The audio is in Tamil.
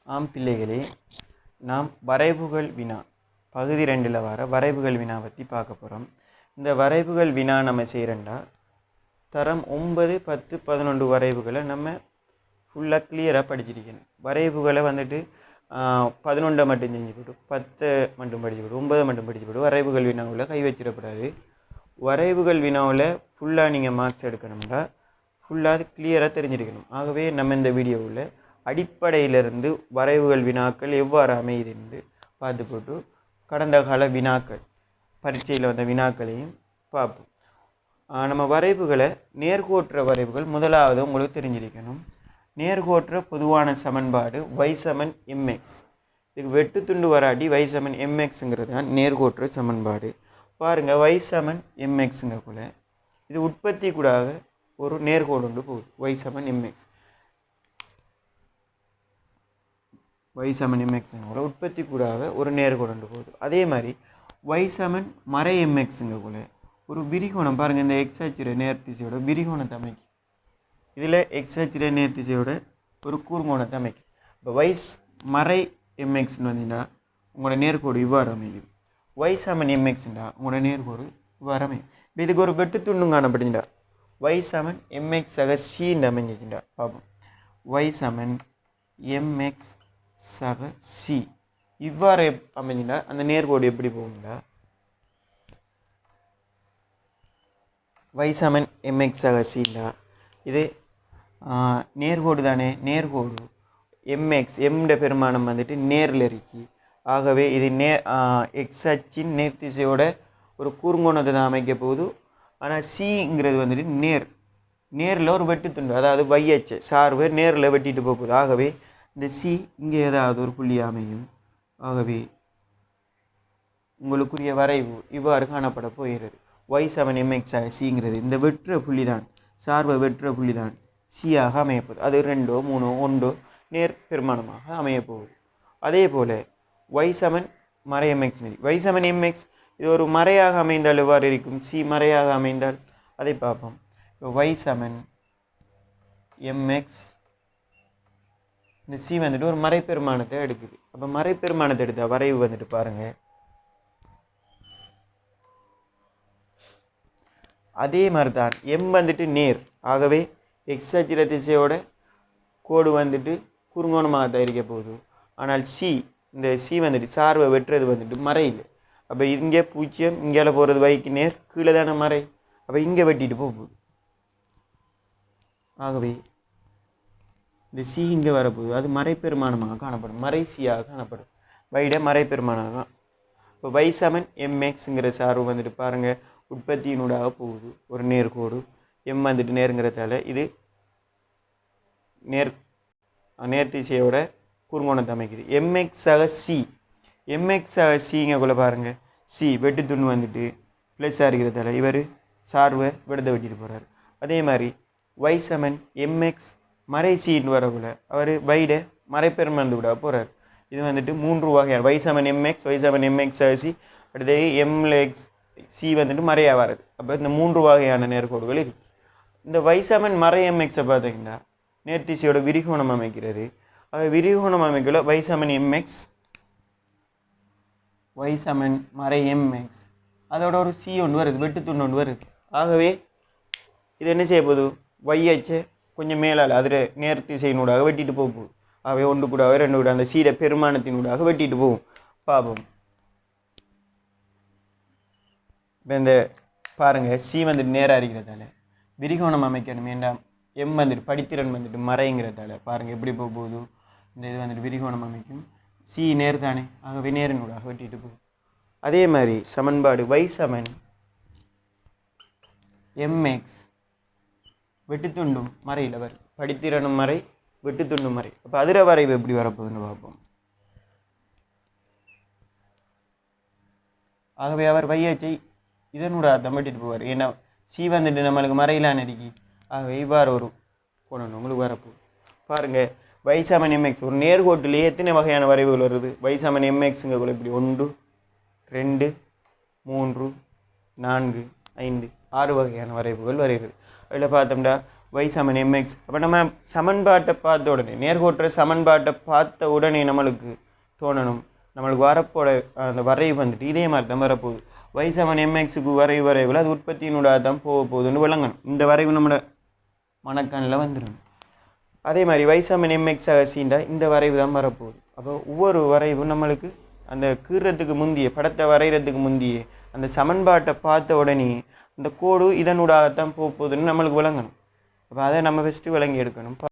ஆம் பிள்ளைகளே, நாம் வரைவுகள் வினா பகுதி 2ல் வர வரைவுகள் வினா பற்றி பார்க்க போகிறோம். இந்த வரைவுகள் வினா நம்ம செய்கிறோண்டா தரம் 9, 10, 11 வரைவுகளை நம்ம ஃபுல்லாக கிளியராக படிச்சிருக்கணும். வரைவுகளை 11 மட்டும் செஞ்சு போட்டு 10 மட்டும் படிச்சு போட்டு 9 மட்டும் படிச்சு போட்டு வரைவுகள் வினாவில் கை வச்சிடக்கூடாது. வரைவுகள் வினாவில் ஃபுல்லாக நீங்கள் மார்க்ஸ் எடுக்கணும்னா ஃபுல்லாக அது கிளியராக தெரிஞ்சிருக்கணும். ஆகவே நம்ம இந்த வீடியோவில் அடிப்படையிலிருந்து வரைவுகள் வினாக்கள் எவ்வாறு அமையுது என்று பார்த்து போட்டு கடந்த கால வினாக்கள் பரீட்சையில் வந்த வினாக்களையும் பார்ப்போம். நம்ம வரைவுகளை நேர்கோட்டுற வரைவுகள் முதலாவது உங்களுக்கு தெரிஞ்சிருக்கணும். நேர்கோட்டுற பொதுவான சமன்பாடு y=mx. இதுக்கு வெட்டுத்துண்டு வராட்டி y=mxங்கிறது தான் நேர்கோட்டுற சமன்பாடு. பாருங்கள், y=mxங்கக்குள்ள இது உற்பத்தி கூடாக ஒரு நேர்கோடு ஒன்று போகுது. y=mx y=mxங்கக்குள்ள உற்பத்தி கூடாக ஒரு நேர்கோடு ஒன்று போகுது. அதே மாதிரி y=mxங்கக்குள்ள ஒரு விரிகோணம் பாருங்கள், இந்த x அச்சுடைய நேர்த்திசையோட விரிகோணத்தை அமைக்கும். இதில் x அச்சுடைய நேர்த்திசையோட ஒரு கூர்கோணத்தை அமைக்கும். இப்போ y=mxன்னு வந்தீங்கன்னா உங்களோட நேர்கோடு இவ்வாறு அமையும். y=mxண்டா உங்களோட நேர்கோடு இவ்வாறு அமையும். இப்போ இதுக்கு ஒரு வெட்டுத்துண்டும் காணப்படுதுண்டா y=mx/c அமைஞ்சிச்சுண்டா பார்ப்போம். y=mx/c இவ்வாறு அமைஞ்சிட்டா அந்த நேர்கோடு எப்படி போகும்டா y=mx/cண்டா இது நேர்கோடு தானே. நேர்கோடு mx எம்ட பெருமானம் நேரில் இருக்கி. ஆகவே இது எக்ஸ் அச்சின் நேர்த்திசையோட ஒரு கூர்ங்கோணத்தை தான் அமைக்க போகுது. ஆனால் சிங்கிறது நேரில் ஒரு வெட்டுத்துண்டு, அதாவது y அச்சு சார்பு நேரில் வெட்டிட்டு போகுது. ஆகவே இந்த சி இங்கே ஏதாவது ஒரு புள்ளி அமையும். ஆகவே உங்களுக்குரிய வரைவு இவ்வாறு காணப்பட போகிறது. y=mx/cங்கிறது இந்த வெற்ற புள்ளி தான், சார்பை வெற்ற புள்ளி தான் சியாக அமையப்போகுது. அது 2, 3, 1 நேர் பெருமானமாக அமையப்போகுது. அதே போல் y=mx y=mx இது ஒரு மறையாக அமைந்தால் எவ்வாறு இருக்கும்? சி மறையாக அமைந்தால் அதை பார்ப்போம். இப்போ y=mx இந்த சி ஒரு மறைப்பெருமானத்தை எடுக்குது. அப்போ மறைப்பெருமானத்தை எடுத்தால் வரைவு பாருங்கள். அதே மாதிரி தான் எம் நேர். ஆகவே எக்ஸ் அச்சிர திசையோட கோடு குறுங்கோணமாக தயாரிக்க போகுது. ஆனால் சி இந்த சி சார்பை வெட்டுறது மறையில். அப்போ இங்கே 0 இங்கே போகிறது வைக்கு நேர், கீழே தானே மறை. அப்போ இங்கே வெட்டிட்டு போகுது. ஆகவே இந்த சி இங்கே வரப்போகுது. அது மறைப்பெருமானமாக காணப்படும், மறை சியாக காணப்படும், வைட மறைப்பெருமானமாக. இப்போ y=mxங்கிற சார்பு பாருங்கள் உற்பத்தியினூடாக போகுது ஒரு நேர்கோடு. எம் நேருங்கிறதால இது நேர்த்திசையோட குறுங்கோணத்தை அமைக்குது. mx/c mx/cங்கக்குள்ள பாருங்கள், சி வெட்டுத்துண்டு ப்ளஸ்ஸாக இருக்கிறதால இவர் சார்பை விடத்தை வெட்டிட்டு போகிறார். அதே மாதிரி y=mx மறை சின்னு வரக்குள்ள அவர் வைட மறைப்பெருமானது விட போகிறார். இது 3 வகையான y=mx y=mx/c அடுத்தது mx சி மறையாக வர்றது. அப்போ இந்த 3 வகையான நேர்கோடுகள் இருக்குது. இந்த y=mxை பார்த்தீங்கன்னா நேர்த்திசையோட விரிகோணம் அமைக்கிறது. அது விரிகோணம் அமைக்கல y=mx y=mx அதோட ஒரு சி ஒன்று வருது, வெட்டுத்துண்டு ஒன்று வருது. ஆகவே இது என்ன செய்ய போகுது? y அச்சு கொஞ்சம் மேலால் அதில் நேர்த்திசையினூடாக வெட்டிட்டு போகுது. ஆகவே 1 கூட 2 கூட அந்த சீட பெருமானத்தினூடாக வெட்டிட்டு போகும். பார்ப்போம். இப்போ இந்த பாருங்கள், சி நேராக இருக்கிறதால விரிகோணம் அமைக்கணும். வேண்டாம் எம் படித்திறன் மறைங்கிறதால பாருங்கள் எப்படி போகுது. இந்த இது விரிகோணம் அமைக்கும். சி நேர் தானே, ஆகவே நேரினூடாக வெட்டிட்டு போகும். அதே மாதிரி சமன்பாடு y=mx வெட்டுத்துண்டும் மறையில் வரும், படித்திறனும் மறை வெட்டுத்துண்டும் மறை. அப்போ அதிர வரைவு எப்படி வரப்போகுதுன்னு பார்ப்போம். ஆகவே அவர் வையச்சை இதனூடாக தம்பிட்டு போவார். ஏன்னா சி நம்மளுக்கு மறையிலான இருக்கி. ஆகவே இவ்வாறு ஒரு கோணம் உங்களுக்கு வரப்போகுது. பாருங்கள், y=mx ஒரு நேர்கோட்டிலேயே எத்தனை வகையான வரைவுகள் வருது? y=mxங்கக்குள்ள இப்படி 1, 2, 3, 4, 5, 6 வகையான வரைவுகள் வருகிறது. அதில் பார்த்தோம்னா y சமன் mx. அப்போ நம்ம சமன்பாட்டை பார்த்த உடனே நேர்கோட்டுற சமன்பாட்டை பார்த்த உடனே நம்மளுக்கு தோணணும் நம்மளுக்கு வரப்போட அந்த வரைவு வந்துட்டு இதே மாதிரி தான் வரப்போகுது. y சமன் mxக்கு வரைவுல அது உற்பத்தியினூடாக தான் போக போகுதுன்னு விளங்கணும். இந்த வரைவு நம்மளோட மனக்கண்ணில் வந்துடும். அதே மாதிரி y சமன் mx சீண்டா இந்த வரைவு தான் வரப்போகுது. அப்போ ஒவ்வொரு வரைவும் நம்மளுக்கு அந்த கீறத்துக்கு முந்திய படத்தை வரைகிறதுக்கு முந்திய அந்த சமன்பாட்டை பார்த்த உடனே அந்த கோடு இதனூடாகத்தான் போகுதுன்னு நம்மளுக்கு விளங்கணும். அப்போ அதை நம்ம ஃபஸ்ட்டு விளங்கி எடுக்கணும்.